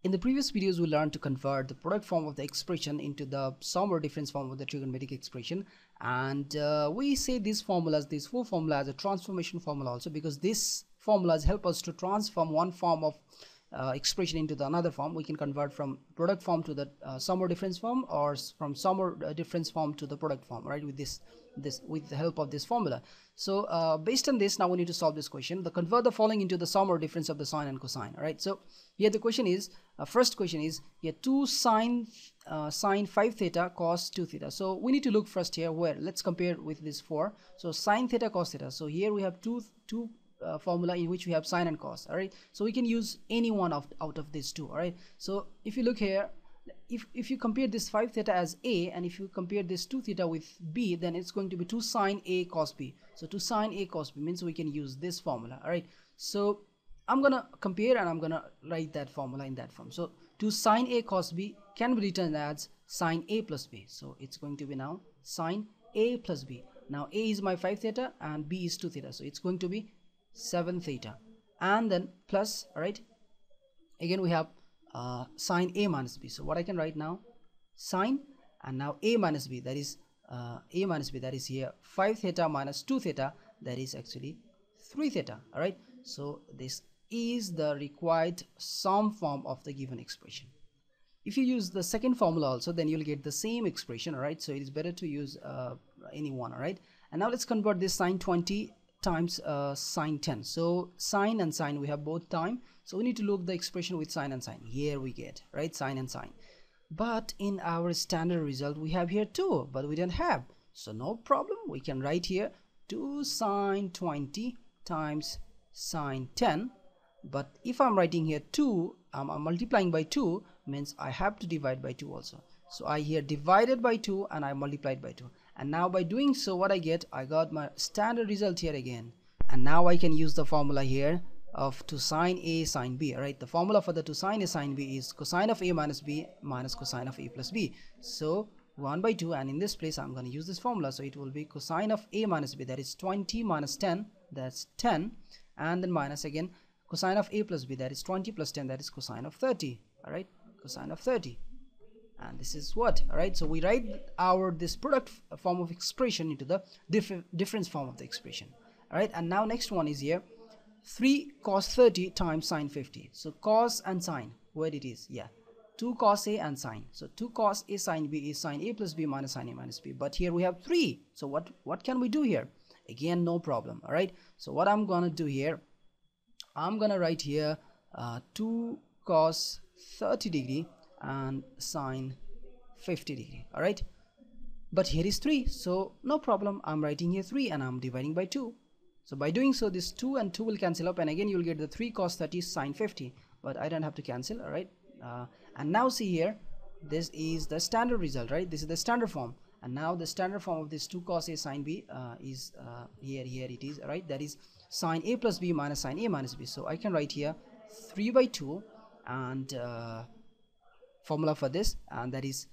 In the previous videos, we learned to convert the product form of the expression into the sum or difference form of the trigonometric expression, and we say these formulas, these four formula, as a transformation formula also, because these formulas help us to transform one form of expression into the another form. We can convert from product form to the sum or difference form, or from sum or difference form to the product form, right, with this with the help of this formula. So based on this, now we need to solve this question. Convert the following into the sum or difference of the sine and cosine. All right, so here the question is, first question is here 2 sine 5 theta cos 2 theta. So we need to look first here where, let's compare with this 4. So sine theta cos theta. So here we have two formula in which we have sine and cos. All right, so we can use any one out of these two. All right, so if you look here, if you compare this 5 theta as A, and if you compare this 2 theta with B, then it's going to be 2 sine A cos B. So 2 sine A cos B means we can use this formula. All right, so I'm gonna compare and I'm gonna write that formula in that form. So 2 sine A cos B can be written as sine A plus B. So it's going to be now sine A plus B. Now A is my 5 theta and B is 2 theta, so it's going to be 7 theta, and then plus, all right, again we have sine A minus B. So what I can write now, sine, and now A minus B, that is A minus B, that is here 5 theta minus 2 theta, that is actually 3 theta. All right, so this is the required sum form of the given expression. If you use the second formula also, then you'll get the same expression. All right, so it is better to use any one. All right, and now let's convert this sine 20 times sine 10. So sine and sine, we have both time, so we need to look the expression with sine and sine. Here we get, right, sine and sine, but in our standard result we have here 2, but we don't have, so no problem, we can write here 2 sine 20 times sine 10. But if I'm writing here 2, I'm multiplying by 2, means I have to divide by 2 also. So I here divided by 2 and I multiplied by 2, and now by doing so, what I get, I got my standard result here again, and now I can use the formula here of 2 sine A sine B. All right, the formula for the 2 sine A sine B is cosine of A minus B minus cosine of A plus B. So 1 by 2, and in this place I'm going to use this formula, so it will be cosine of A minus B, that is 20 minus 10, that's 10, and then minus again cosine of A plus B, that is 20 plus 10, that is cosine of 30. All right, cosine of 30, and this is what. All right, so we write this product form of expression into the difference form of the expression. All right, and now next one is here 3 cos 30 times sine 50. So cos and sine, where it is, yeah, 2 cos A and sine. So 2 cos A sine B is sine A plus B minus sine A minus B, but here we have 3. So what can we do here? Again, no problem. All right, so what I'm gonna do here, I'm gonna write here 2 cos 30 degree and sine 50 degree. All right, but here is 3, so no problem, I'm writing here 3 and I'm dividing by 2. So by doing so, this 2 and 2 will cancel up, and again you'll get the 3 cos 30 sine 50, but I don't have to cancel. All right, and now see here, this is the standard result, right? This is the standard form, and now the standard form of this 2 cos A sine B is here it is. All right, that is sine A plus B minus sine A minus B. So I can write here 3 by 2, and formula for this, and that is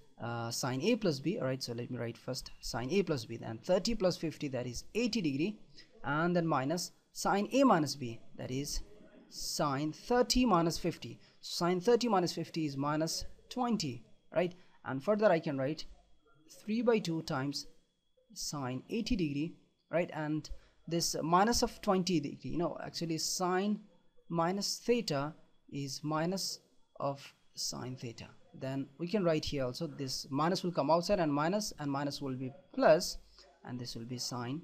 sine A plus B. All right, so let me write first sine A plus B, then 30 plus 50, that is 80 degree, and then minus sine A minus B, that is sine 30 minus 50. Sine 30 minus 50 is minus 20, right? And further I can write 3 by 2 times sine 80 degree, right? And this minus of 20 degree, actually sine minus theta is minus of sine theta. Then we can write here also, this minus will come outside, and minus will be plus, and this will be sine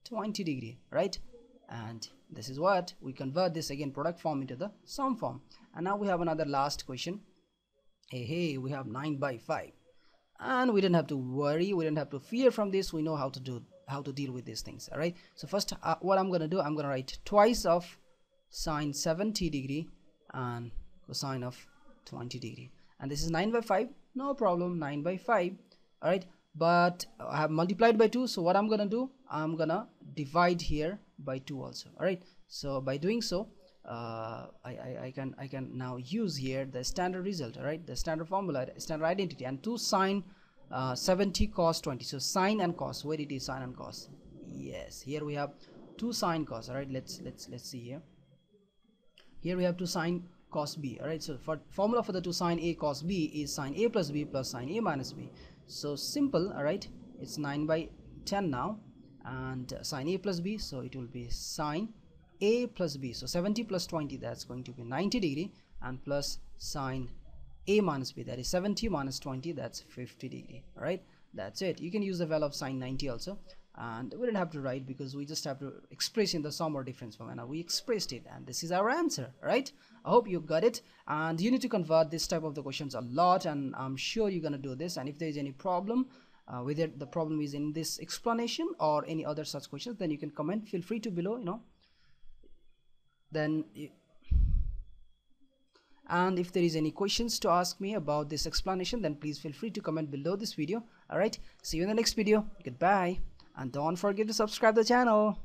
20 degree, right? And this is what we convert this again product form into the sum form. And now we have another last question. Hey, we have 9 by 5, and we don't have to worry, we don't have to fear from this. We know how to deal with these things. All right, so first what I'm gonna do, I'm gonna write twice of sine 70 degree and cosine of 20 degree, and this is 9 by 5, no problem, 9 by 5. All right, but I have multiplied by 2, so what I'm gonna do, I'm gonna divide here by 2 also. All right, so by doing so, I can now use here the standard result. All right, the standard formula, standard identity, and 2 sine 70 cos 20. So sine and cos, where it is sine and cos, yes, here we have 2 sine cos. All right, let's see here we have 2 sine cos b. All right, so for formula for the two sine a cos b is sine a plus b plus sine a minus b. So simple. All right, it's 9 by 10 now, and sine a plus b, so it will be sine a plus b, so 70 plus 20, that's going to be 90 degree, and plus sine a minus b, that is 70 minus 20, that's 50 degree. All right, that's it. You can use the value of sine 90 also, and we don't have to write because we just have to express in the sum or difference form, and now we expressed it, and this is our answer. Right, I hope you got it, and you need to convert this type of the questions a lot, and I'm sure you're gonna do this. And if there is any problem, whether the problem is in this explanation or any other such questions, then you can comment, feel free to below, then and if there is any questions to ask me about this explanation, then please feel free to comment below this video. All right, see you in the next video. Goodbye, and don't forget to subscribe the channel.